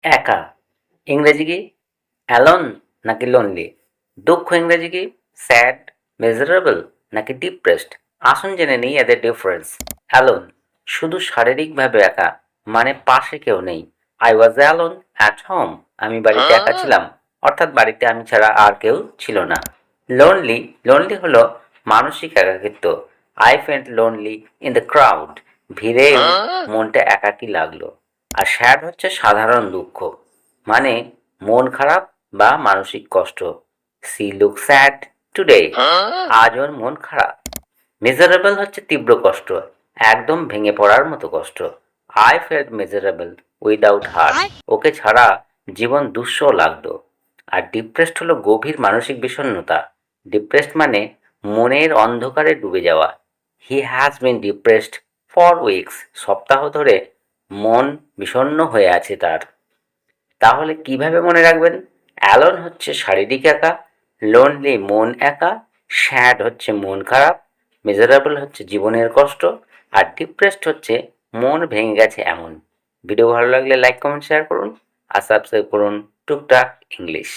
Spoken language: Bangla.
একা ইংরেজি কি? অ্যালোন নাকি লোনলি? দুঃখ ইংরেজি কি? স্যাড, মিজারেবল নাকি ডিপ্রেসড? আসুন জেনে নিই এদের ডিফারেন্স। অ্যালোন শুধু শারীরিকভাবে একা, মানে পাশে কেউ নেই। I was alone at home, আমি বাড়িতে একা ছিলাম, অর্থাৎ বাড়িতে আমি ছাড়া আর কেউ ছিল না। লোনলি লোনলি হলো মানসিক একাকিত্ব। I felt lonely in the crowd, ভিড়ে মনটা একাকী লাগলো। আর স্যাড হচ্ছে সাধারণ দুঃখ, মানে মন খারাপ বা মানসিক কষ্ট। সি লুক স্যাড টুডে, আজ ওর মন খারাপ। মিজারেবল হচ্ছে তীব্র কষ্ট, একদম ভেঙে পড়ার মতো কষ্ট। I felt miserable without her, ওকে ছাড়া জীবন দুঃসহ লাগতো। আর ডিপ্রেসড হলো গভীর মানসিক বিষণ্ণতা। ডিপ্রেসড মানে মনের অন্ধকারে ডুবে যাওয়া। He has been depressed for weeks, সপ্তাহ ধরে মন বিষণ্ণ হয়ে আছে তার। তাহলে কিভাবে মনে রাখবেন? অ্যালোন হচ্ছে শারীরিক একা, লোনলি মন একা, স্যাড হচ্ছে মন খারাপ, মিজারেবল হচ্ছে জীবনের কষ্ট, আর ডিপ্রেসড হচ্ছে মন ভেঙে গেছে এমন। ভিডিও ভালো লাগলে লাইক কমেন্ট শেয়ার করুন আর সাবস্ক্রাইব করুন টুকটাক ইংলিশ।